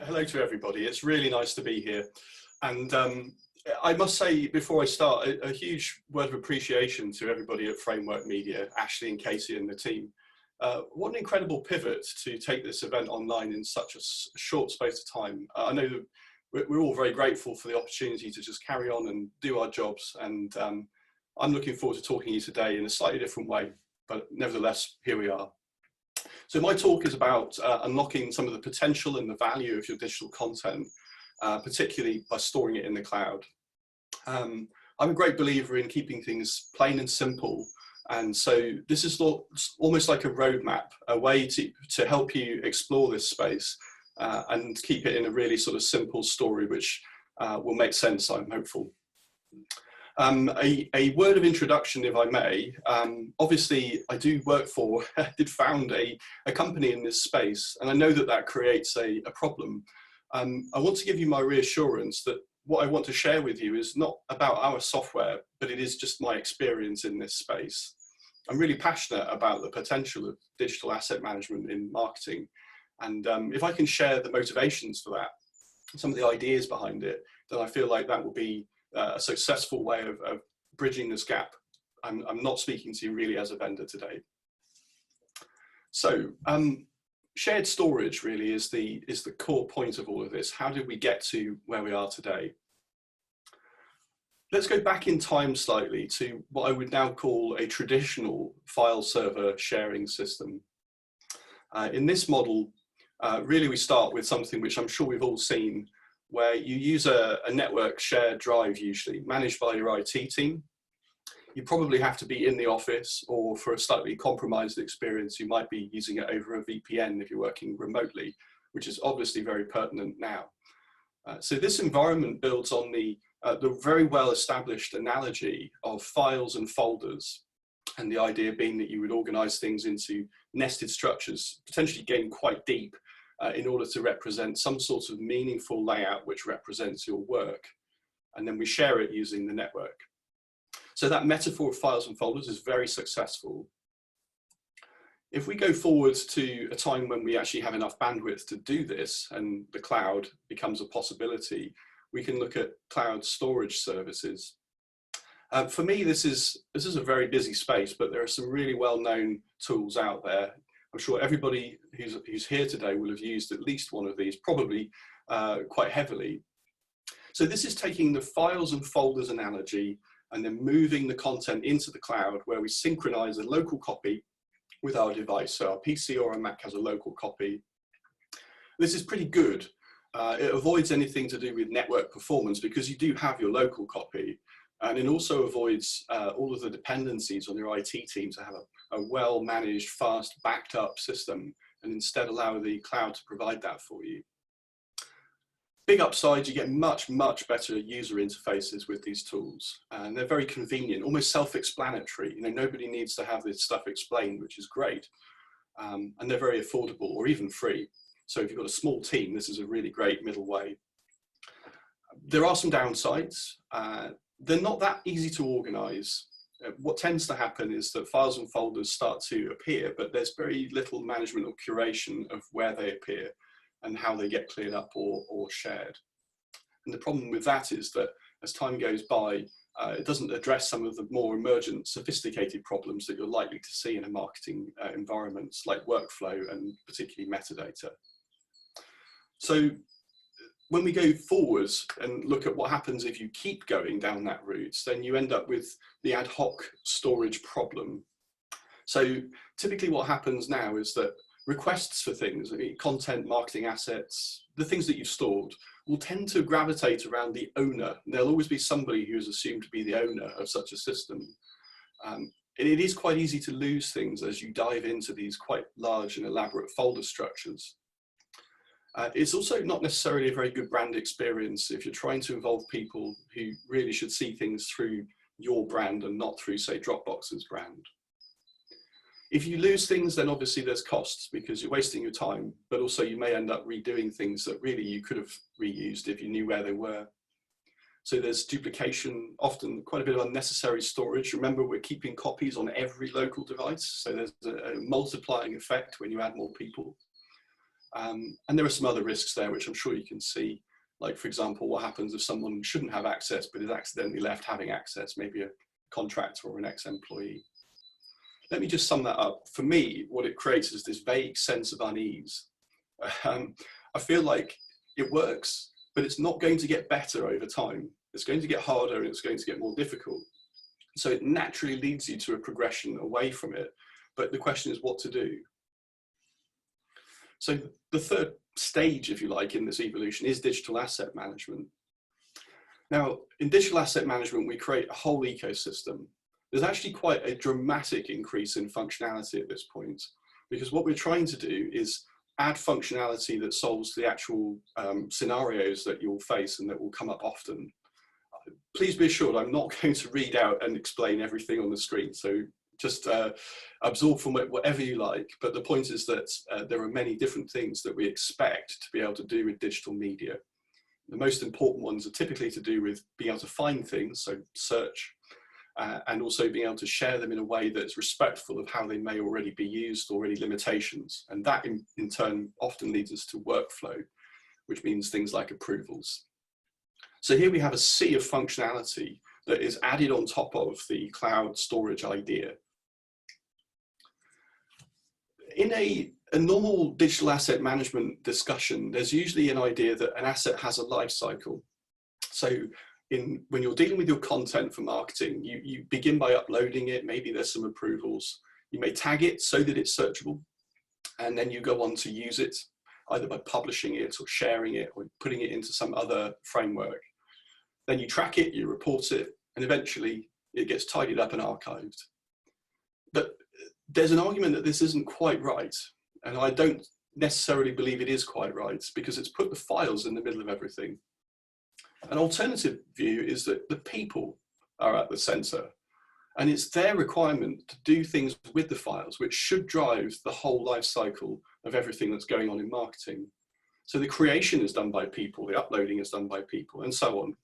Hello to everybody. It's really nice to be here. And I must say, before I start, a huge word of appreciation to everybody at Framework Media, Ashley and Katie and the team. What an incredible pivot to take this event online in such a short space of time. I know that we're all very grateful for the opportunity to just carry on and do our jobs. And I'm looking forward to talking to you today in a slightly different way, but nevertheless, here we are. So my talk is about unlocking some of the potential and the value of your digital content, particularly by storing it in the cloud. I'm a great believer in keeping things plain and simple. And so this is almost like a roadmap, a way to help you explore this space and keep it in a really sort of simple story, which will make sense, I'm hopeful. A word of introduction, if I may. Obviously, I did found a company in this space, and I know that that creates a problem. I want to give you my reassurance that what I want to share with you is not about our software, but it is just my experience in this space. I'm really passionate about the potential of digital asset management in marketing. And if I can share the motivations for that, some of the ideas behind it, then I feel like that will be a successful way of bridging this gap. I'm not speaking to you really as a vendor today. So shared storage really is the core point of all of this. How did we get to where we are today? Let's go back in time slightly to what I would now call a traditional file server sharing system. In this model, really we start with something which I'm sure we've all seen, where you use a network shared drive, usually managed by your IT team. You probably have to be in the office, or for a slightly compromised experience, you might be using it over a VPN if you're working remotely, which is obviously very pertinent now. So this environment builds on the very well-established analogy of files and folders, and the idea being that you would organize things into nested structures, potentially getting quite deep, in order to represent some sort of meaningful layout which represents your work. And then we share it using the network. So that metaphor of files and folders is very successful. If we go forward to a time when we actually have enough bandwidth to do this and the cloud becomes a possibility, we can look at cloud storage services. For me, this is a very busy space, but there are some really well-known tools out there. I'm sure everybody who's here today will have used at least one of these, probably quite heavily. So this is taking the files and folders analogy and then moving the content into the cloud, where we synchronize a local copy with our device. So our PC or our Mac has a local copy. This is pretty good. It avoids anything to do with network performance because you do have your local copy. And it also avoids all of the dependencies on your IT team to have a well-managed, fast, backed-up system, and instead allow the cloud to provide that for you. Big upsides, you get much, much better user interfaces with these tools. And they're very convenient, almost self-explanatory. You know, nobody needs to have this stuff explained, which is great. And they're very affordable or even free. So if you've got a small team, this is a really great middle way. There are some downsides. They're not that easy to organize. What tends to happen is that files and folders start to appear, but there's very little management or curation of where they appear and how they get cleared up or shared. And the problem with that is that as time goes by, it doesn't address some of the more emergent, sophisticated problems that you're likely to see in a marketing environments like workflow and particularly metadata. So when we go forwards and look at what happens if you keep going down that route, then you end up with the ad hoc storage problem. So typically what happens now is that requests for things, content, marketing assets, the things that you've stored, will tend to gravitate around the owner. There'll always be somebody who is assumed to be the owner of such a system. It is quite easy to lose things as you dive into these quite large and elaborate folder structures. It's also not necessarily a very good brand experience if you're trying to involve people who really should see things through your brand and not through, say, Dropbox's brand. If you lose things, then obviously there's costs because you're wasting your time, but also you may end up redoing things that really you could have reused if you knew where they were. So there's duplication, often quite a bit of unnecessary storage. Remember, we're keeping copies on every local device, so there's a multiplying effect when you add more people. And there are some other risks there, which I'm sure you can see. Like, for example, what happens if someone shouldn't have access, but is accidentally left having access, maybe a contractor or an ex-employee. Let me just sum that up. For me, what it creates is this vague sense of unease. I feel like it works, but it's not going to get better over time. It's going to get harder and it's going to get more difficult. So it naturally leads you to a progression away from it. But the question is what to do. So the third stage, if you like, in this evolution is digital asset management. Now, in digital asset management, we create a whole ecosystem. There's actually quite a dramatic increase in functionality at this point, because what we're trying to do is add functionality that solves the actual scenarios that you'll face and that will come up often. Please be assured, I'm not going to read out and explain everything on the screen. So just absorb from it whatever you like. But the point is that there are many different things that we expect to be able to do with digital media. The most important ones are typically to do with being able to find things, so search, and also being able to share them in a way that's respectful of how they may already be used or any limitations. And that in turn often leads us to workflow, which means things like approvals. So here we have a sea of functionality that is added on top of the cloud storage idea. In a normal digital asset management discussion, there's usually an idea that an asset has a life cycle. So when you're dealing with your content for marketing, you begin by uploading it, maybe there's some approvals. You may tag it so that it's searchable, and then you go on to use it, either by publishing it or sharing it or putting it into some other framework. Then you track it, you report it, and eventually it gets tidied up and archived. But there's an argument that this isn't quite right, and I don't necessarily believe it is quite right, because it's put the files in the middle of everything. An alternative view is that the people are at the center, and it's their requirement to do things with the files, which should drive the whole life cycle of everything that's going on in marketing. So the creation is done by people, the uploading is done by people, and so on.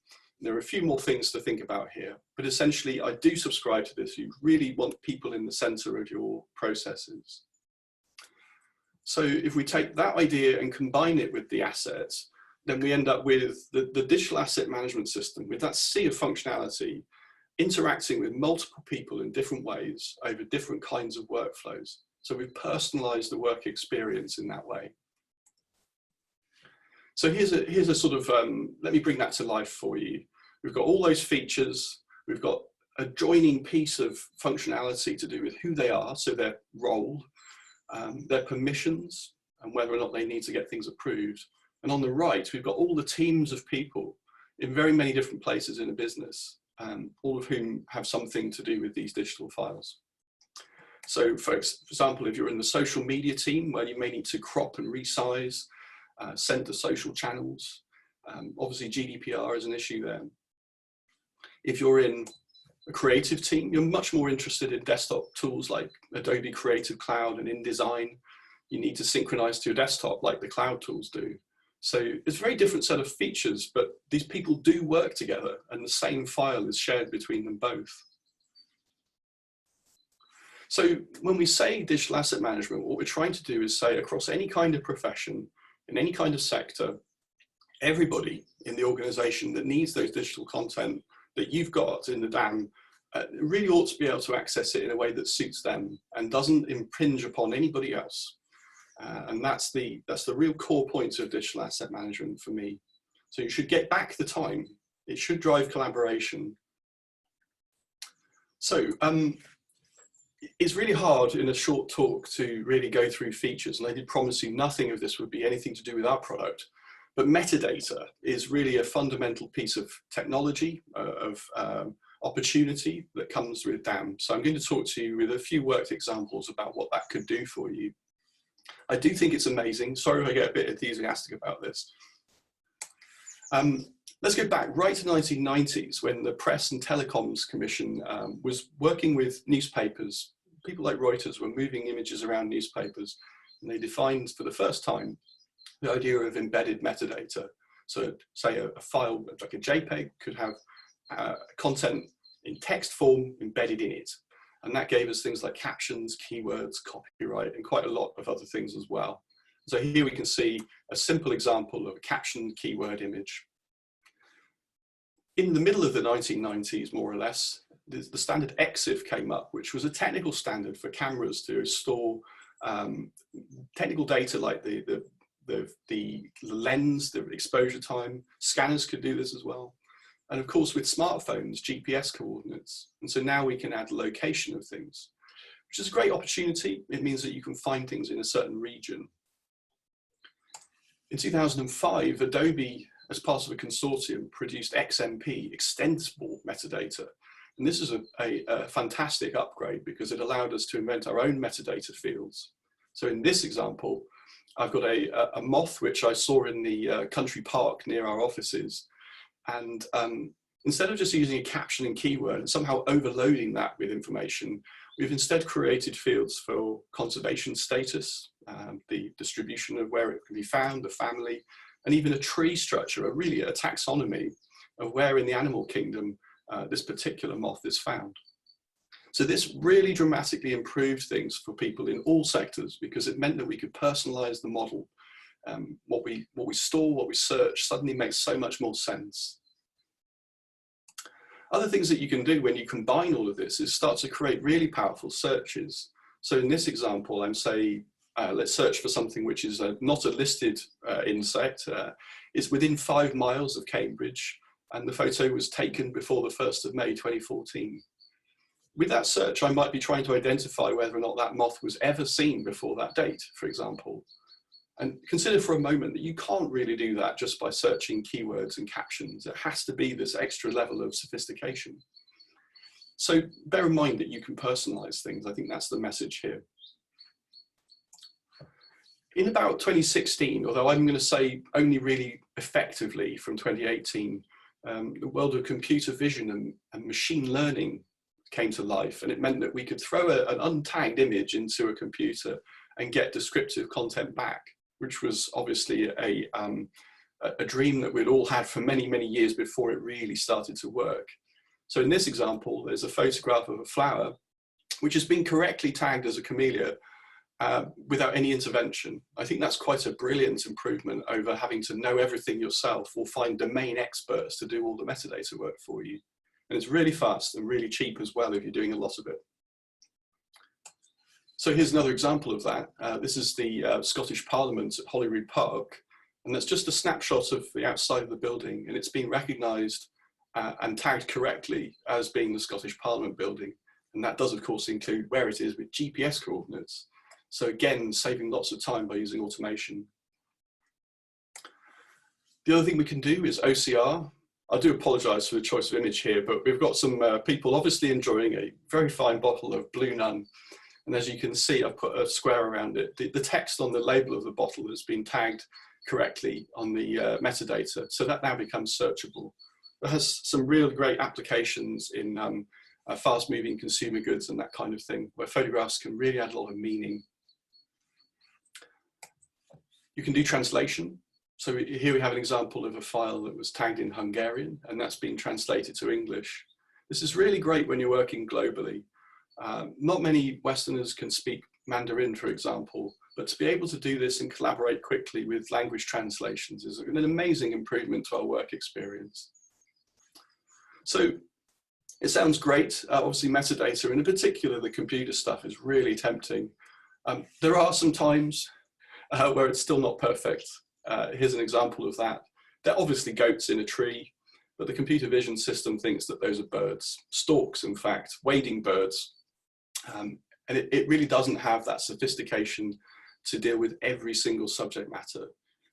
There are a few more things to think about here, but essentially I do subscribe to this. You really want people in the center of your processes. So if we take that idea and combine it with the assets, then we end up with the digital asset management system, with that sea of functionality, interacting with multiple people in different ways over different kinds of workflows. So we've personalized the work experience in that way. So here's a sort of, let me bring that to life for you. We've got all those features. We've got a joining piece of functionality to do with who they are, so their role, their permissions, and whether or not they need to get things approved. And on the right, we've got all the teams of people in very many different places in a business, all of whom have something to do with these digital files. So for example, if you're in the social media team, where you may need to crop and resize, send to social channels. Obviously GDPR is an issue there. If you're in a creative team, you're much more interested in desktop tools like Adobe Creative Cloud and InDesign. You need to synchronize to your desktop like the cloud tools do. So it's a very different set of features, but these people do work together and the same file is shared between them both. So when we say digital asset management, what we're trying to do is say across any kind of profession, in any kind of sector, everybody in the organization that needs those digital content that you've got in the DAM really ought to be able to access it in a way that suits them and doesn't impinge upon anybody else. And that's the real core point of digital asset management for me. So you should get back the time. It should drive collaboration. So it's really hard in a short talk to really go through features, and I did promise you nothing of this would be anything to do with our product. But metadata is really a fundamental piece of technology, of opportunity that comes with DAM. So I'm going to talk to you with a few worked examples about what that could do for you. I do think it's amazing. Sorry if I get a bit enthusiastic about this. Let's go back right to the 1990s when the Press and Telecoms Commission was working with newspapers. People like Reuters were moving images around newspapers, and they defined for the first time the idea of embedded metadata. So say a file like a JPEG could have content in text form embedded in it. And that gave us things like captions, keywords, copyright, and quite a lot of other things as well. So here we can see a simple example of a captioned keyword image. In the middle of the 1990s, more or less, the standard EXIF came up, which was a technical standard for cameras to store technical data like the lens, the exposure time. Scanners could do this as well. And of course, with smartphones, GPS coordinates. And so now we can add location of things, which is a great opportunity. It means that you can find things in a certain region. In 2005, Adobe, as part of a consortium, produced XMP, extensible metadata. And this is a fantastic upgrade because it allowed us to invent our own metadata fields. So in this example, I've got a moth which I saw in the country park near our offices. And instead of just using a caption and keyword and somehow overloading that with information, we've instead created fields for conservation status, the distribution of where it can be found, the family, and even a tree structure, really a taxonomy of where in the animal kingdom this particular moth is found. So this really dramatically improved things for people in all sectors because it meant that we could personalize the model. What we store, what we search suddenly makes so much more sense. Other things that you can do when you combine all of this is start to create really powerful searches. So in this example, I'm saying, let's search for something which is not a listed insect. It's within 5 miles of Cambridge, and the photo was taken before the 1st of May 2014. With that search, I might be trying to identify whether or not that moth was ever seen before that date, for example. And consider for a moment that you can't really do that just by searching keywords and captions. It has to be this extra level of sophistication. So bear in mind that you can personalize things. I think that's the message here. In about 2016, although I'm going to say only really effectively from 2018, the world of computer vision and machine learning came to life, and it meant that we could throw an untagged image into a computer and get descriptive content back, which was obviously a dream that we'd all had for many, many years before it really started to work. So in this example, there's a photograph of a flower which has been correctly tagged as a camellia without any intervention. I think that's quite a brilliant improvement over having to know everything yourself or find domain experts to do all the metadata work for you. And it's really fast and really cheap as well if you're doing a lot of it. So here's another example of that. This is the Scottish Parliament at Holyrood Park, and that's just a snapshot of the outside of the building, and it's been recognised and tagged correctly as being the Scottish Parliament building. And that does, of course, include where it is with GPS coordinates. So again, saving lots of time by using automation. The other thing we can do is OCR. I do apologise for the choice of image here, but we've got some people obviously enjoying a very fine bottle of Blue Nun. And as you can see, I've put a square around it. The text on the label of the bottle has been tagged correctly on the metadata, so that now becomes searchable. It has some real great applications in fast-moving consumer goods and that kind of thing, where photographs can really add a lot of meaning. You can do translation. So here we have an example of a file that was tagged in Hungarian, and that's been translated to English. This is really great when you're working globally. Not many Westerners can speak Mandarin, for example, but to be able to do this and collaborate quickly with language translations is an amazing improvement to our work experience. So it sounds great. Obviously metadata, and in particular the computer stuff, is really tempting. There are some times where it's still not perfect. Here's an example of that. They're obviously goats in a tree, but the computer vision system thinks that those are birds, storks in fact, wading birds. And it really doesn't have that sophistication to deal with every single subject matter.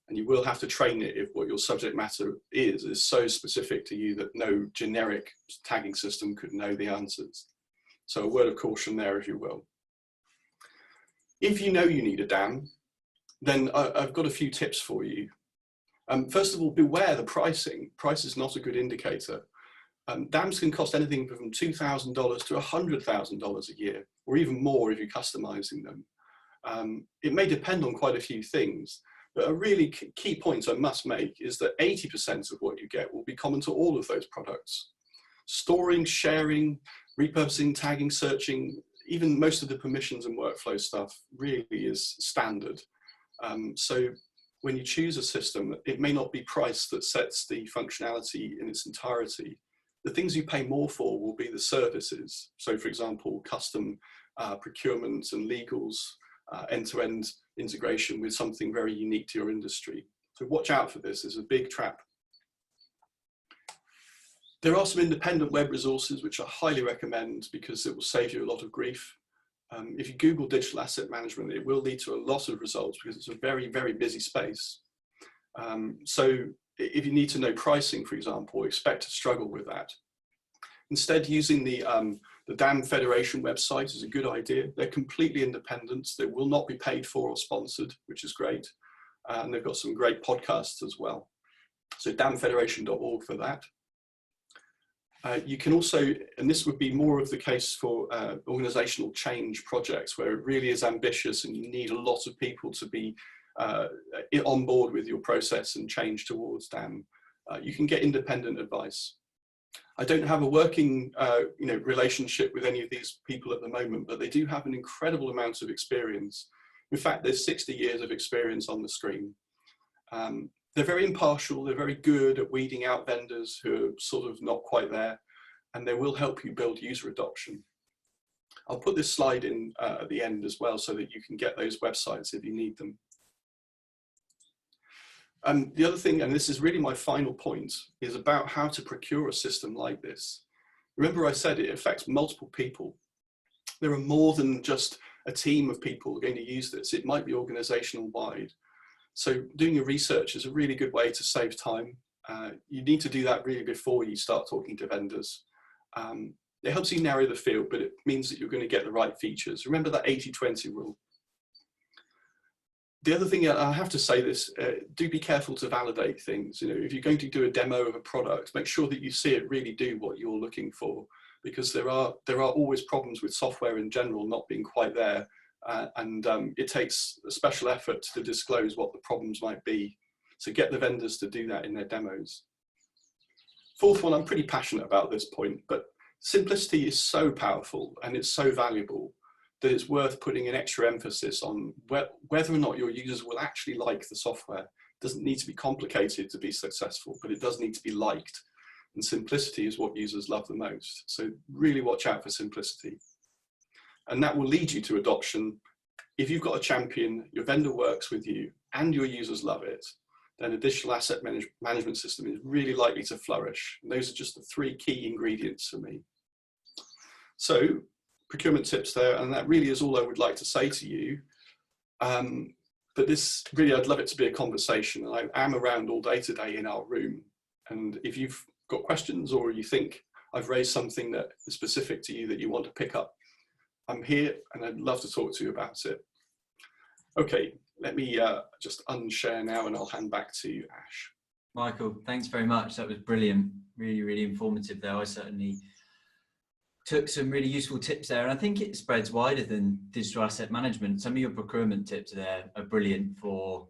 And you will have to train it if what your subject matter is so specific to you that no generic tagging system could know the answers. So a word of caution there, if you will. If you know you need a dam, then I've got a few tips for you. First of all, beware the pricing. Price is not a good indicator. Dams can cost anything from $2,000 to $100,000 a year, or even more if you're customizing them. It may depend on quite a few things, but a really key point I must make is that 80% of what you get will be common to all of those products. Storing, sharing, repurposing, tagging, searching, even most of the permissions and workflow stuff really is standard. So when you choose a system, it may not be price that sets the functionality in its entirety. The things you pay more for will be the services. So for example, custom procurement and legals, end-to-end integration with something very unique to your industry. So watch out for this, it's a big trap. There are some independent web resources which I highly recommend because it will save you a lot of grief. If you Google digital asset management, it will lead to a lot of results because it's a very, very busy space. So if you need to know pricing, for example, expect to struggle with that. Instead, using the DAM Federation website is a good idea. They're completely independent. They will not be paid for or sponsored, which is great. And they've got some great podcasts as well. So damfederation.org for that. You can also, and this would be more of the case for organizational change projects where it really is ambitious and you need a lot of people to be on board with your process and change towards DAM. You can get independent advice. I don't have a working relationship with any of these people at the moment, but they do have an incredible amount of experience. In fact, there's 60 years of experience on the screen. They're very impartial, they're very good at weeding out vendors who are sort of not quite there, and they will help you build user adoption. I'll put this slide in at the end as well so that you can get those websites if you need them. The other thing, and this is really my final point, is about how to procure a system like this. Remember I said it affects multiple people. There are more than just a team of people going to use this. It might be organizational wide. So doing your research is a really good way to save time. You need to do that really before you start talking to vendors. It helps you narrow the field, but it means that you're going to get the right features. Remember that 80-20 rule. The other thing, I have to say this, do be careful to validate things. If you're going to do a demo of a product, make sure that you see it really do what you're looking for, because there are always problems with software in general not being quite there. It takes a special effort to disclose what the problems might be. So get the vendors to do that in their demos. Fourth one, I'm pretty passionate about this point, but simplicity is so powerful and it's so valuable that it's worth putting an extra emphasis on whether or not your users will actually like the software. It doesn't need to be complicated to be successful, but it does need to be liked. And simplicity is what users love the most. So really watch out for simplicity. And that will lead you to adoption. If you've got a champion, your vendor works with you, and your users love it, then a digital asset management system is really likely to flourish. And those are just the 3 key ingredients for me. So, procurement tips there, and that really is all I would like to say to you. But this, really, I'd love it to be a conversation. I am around all day today in our room. And if you've got questions or you think I've raised something that is specific to you that you want to pick up, I'm here and I'd love to talk to you about it. Okay, let me just unshare now and I'll hand back to Ash. Michael, thanks very much. That was brilliant. Really, really informative there. I certainly took some really useful tips there. And I think it spreads wider than digital asset management. Some of your procurement tips there are brilliant for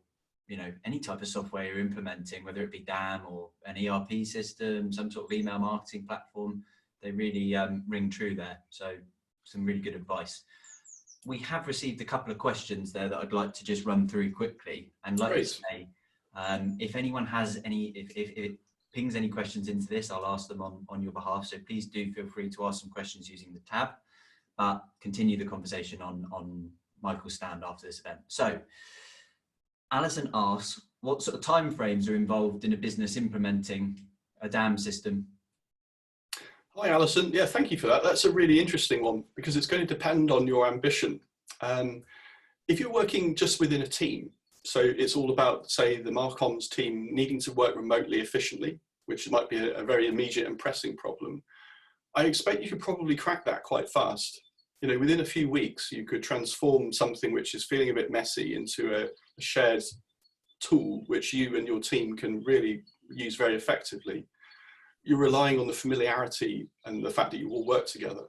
any type of software you're implementing, whether it be DAM or an ERP system, some sort of email marketing platform. They really ring true there. So some really good advice. We have received a couple of questions there that I'd like to just run through quickly. And like I say, if anyone has any, if it pings any questions into this, I'll ask them on your behalf. So please do feel free to ask some questions using the tab, but continue the conversation on Michael's stand after this event. So Alison asks, what sort of timeframes are involved in a business implementing a DAM system? Hi, Alison. Yeah, thank you for that. That's a really interesting one because it's going to depend on your ambition. If you're working just within a team, so it's all about, say, the Marcoms team needing to work remotely efficiently, which might be a very immediate and pressing problem, I expect you could probably crack that quite fast. Within a few weeks, you could transform something which is feeling a bit messy into a shared tool which you and your team can really use very effectively. You're relying on the familiarity and the fact that you all work together.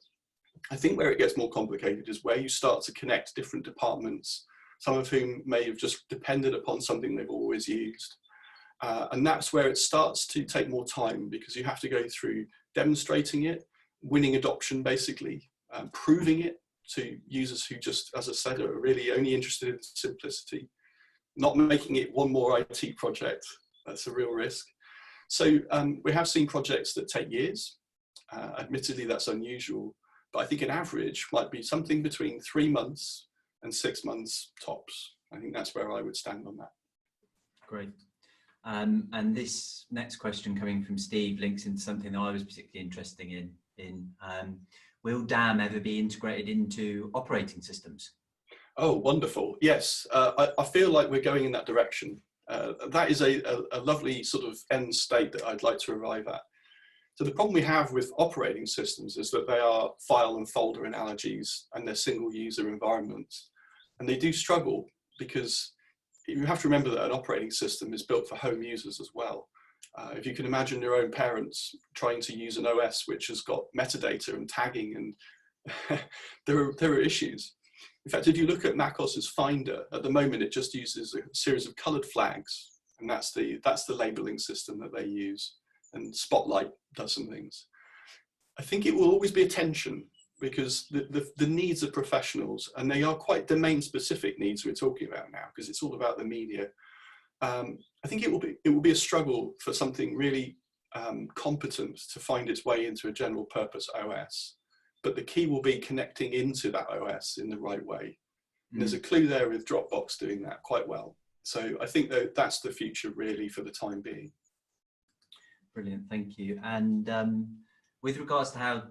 I think where it gets more complicated is where you start to connect different departments, some of whom may have just depended upon something they've always used. And that's where it starts to take more time because you have to go through demonstrating it, winning adoption basically, proving it to users who just, as I said, are really only interested in simplicity. not making it one more IT project. That's a real risk. So we have seen projects that take years. Admittedly, that's unusual, but I think an average might be something between 3 months and 6 months tops. I think that's where I would stand on that. Great. And this next question coming from Steve links into something that I was particularly interested in. Will DAM ever be integrated into operating systems? Oh, wonderful. Yes, I feel like we're going in that direction. That is a lovely sort of end state that I'd like to arrive at. So the problem we have with operating systems is that they are file and folder analogies and they're single user environments. And they do struggle because you have to remember that an operating system is built for home users as well. If you can imagine your own parents trying to use an OS which has got metadata and tagging, and there are issues. In fact, if you look at macOS's Finder, at the moment it just uses a series of colored flags, and that's the labeling system that they use, and Spotlight does some things. I think it will always be a tension because the needs of professionals, and they are quite domain-specific needs we're talking about now, because it's all about the media. I think it will be a struggle for something really competent to find its way into a general purpose OS. But the key will be connecting into that OS in the right way. And there's a clue there with Dropbox doing that quite well. So I think that that's the future really for the time being. Brilliant, thank you. And with regards to how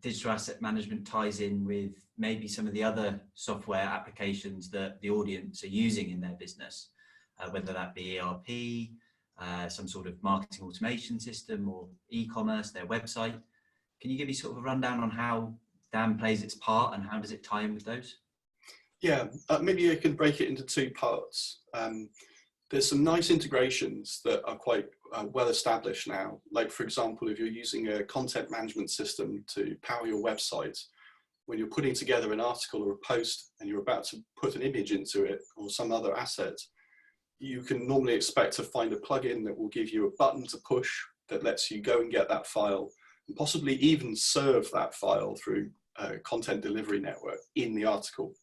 digital asset management ties in with maybe some of the other software applications that the audience are using in their business, whether that be ERP, some sort of marketing automation system, or e-commerce, their website. Can you give me sort of a rundown on how DAM plays its part and how does it tie in with those? Yeah, maybe I can break it into two parts. There's some nice integrations that are quite well established now. Like, for example, if you're using a content management system to power your website, when you're putting together an article or a post and you're about to put an image into it or some other asset, you can normally expect to find a plugin that will give you a button to push that lets you go and get that file, and possibly even serve that file through a content delivery network in the article.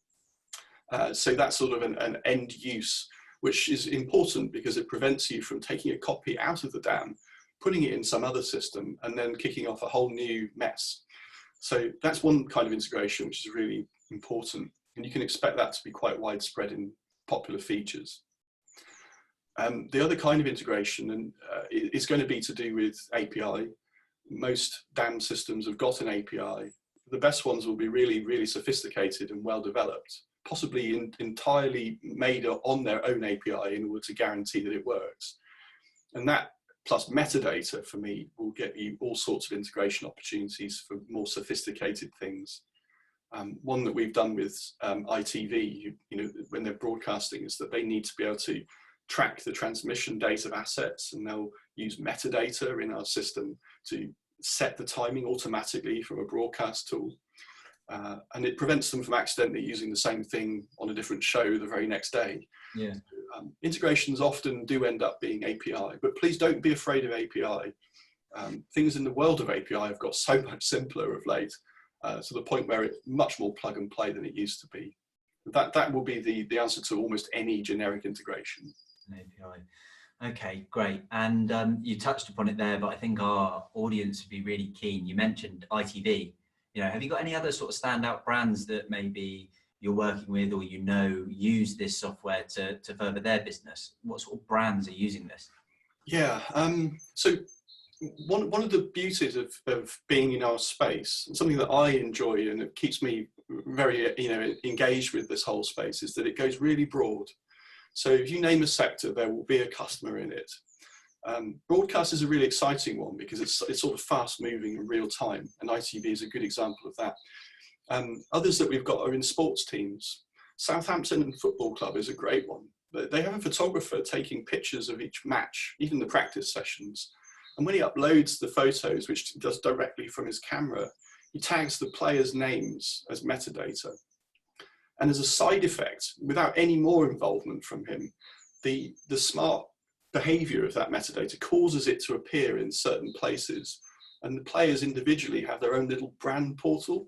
So that's sort of an end use, which is important because it prevents you from taking a copy out of the DAM, putting it in some other system, and then kicking off a whole new mess. So that's one kind of integration, which is really important. And you can expect that to be quite widespread in popular features. The other kind of integration is going to be to do with API. Most DAM systems have got an API. The best ones will be really, really sophisticated and well developed, possibly entirely made on their own API in order to guarantee that it works. And that plus metadata for me will get you all sorts of integration opportunities for more sophisticated things. One that we've done with ITV, when they're broadcasting, is that they need to be able to track the transmission date of assets, and they'll use metadata in our system to set the timing automatically from a broadcast tool. And it prevents them from accidentally using the same thing on a different show the very next day. Yeah. Integrations often do end up being API, but please don't be afraid of API. Things in the world of API have got so much simpler of late, to the point where it's much more plug and play than it used to be. That will be the answer to almost any generic integration. An API. Okay, great. And you touched upon it there, but I think our audience would be really keen. You mentioned ITV. Have you got any other sort of standout brands that maybe you're working with or use this software to further their business? What sort of brands are using this? Yeah, so one of the beauties of being in our space, and something that I enjoy and it keeps me very engaged with this whole space, is that it goes really broad. So if you name a sector, there will be a customer in it. Broadcast is a really exciting one because it's sort of fast moving and real time, and ITV is a good example of that. Others that we've got are in sports teams. Southampton Football Club is a great one. They have a photographer taking pictures of each match, even the practice sessions. And when he uploads the photos, which he does directly from his camera, he tags the players' names as metadata. And as a side effect, without any more involvement from him, the smart behavior of that metadata causes it to appear in certain places. And the players individually have their own little brand portal.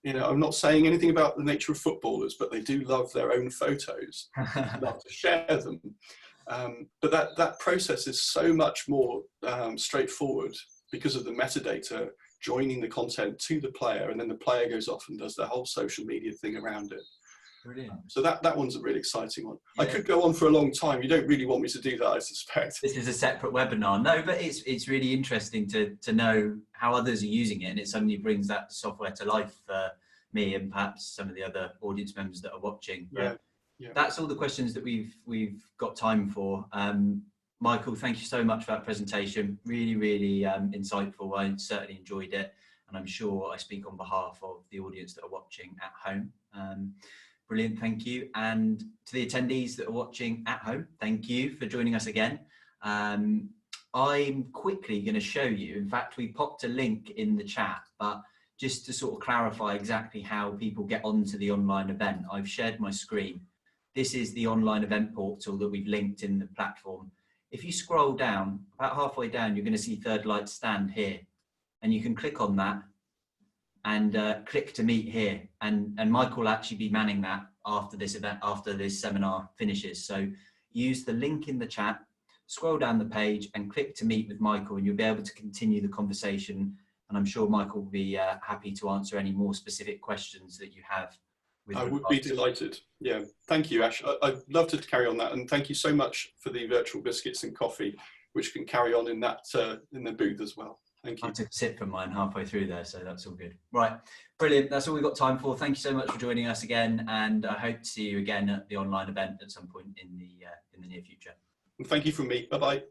You know, I'm not saying anything about the nature of footballers, but they do love their own photos, love to share them. But that process is so much more straightforward because of the metadata joining the content to the player, and then the player goes off and does the whole social media thing around it. Brilliant. So that one's a really exciting one. Yeah. I could go on for a long time. You don't really want me to do that, I suspect. This is a separate webinar. No, but it's really interesting to know how others are using it, and it suddenly brings that software to life for me and perhaps some of the other audience members that are watching. Yeah. That's all the questions that we've got time for. Michael, thank you so much for that presentation. Really, really insightful. I certainly enjoyed it, and I'm sure I speak on behalf of the audience that are watching at home. Brilliant, thank you. And to the attendees that are watching at home, thank you for joining us again. I'm quickly going to show you, in fact, we popped a link in the chat, but just to sort of clarify exactly how people get onto the online event, I've shared my screen. This is the online event portal that we've linked in the platform. If you scroll down, about halfway down, you're going to see Third Light Stand here, and you can click on that and click to meet here. And Michael will actually be manning that after this event, after this seminar finishes. So use the link in the chat, scroll down the page and click to meet with Michael, and you'll be able to continue the conversation. And I'm sure Michael will be happy to answer any more specific questions that you have. I would be delighted. Yeah, thank you, Ash. I'd love to carry on that, and thank you so much for the virtual biscuits and coffee, which can carry on in that in the booth as well. Thank you. I took a sip from mine halfway through there, so that's all good. Right, brilliant. That's all we've got time for. Thank you so much for joining us again, and I hope to see you again at the online event at some point in the near future. And thank you from me. Bye bye.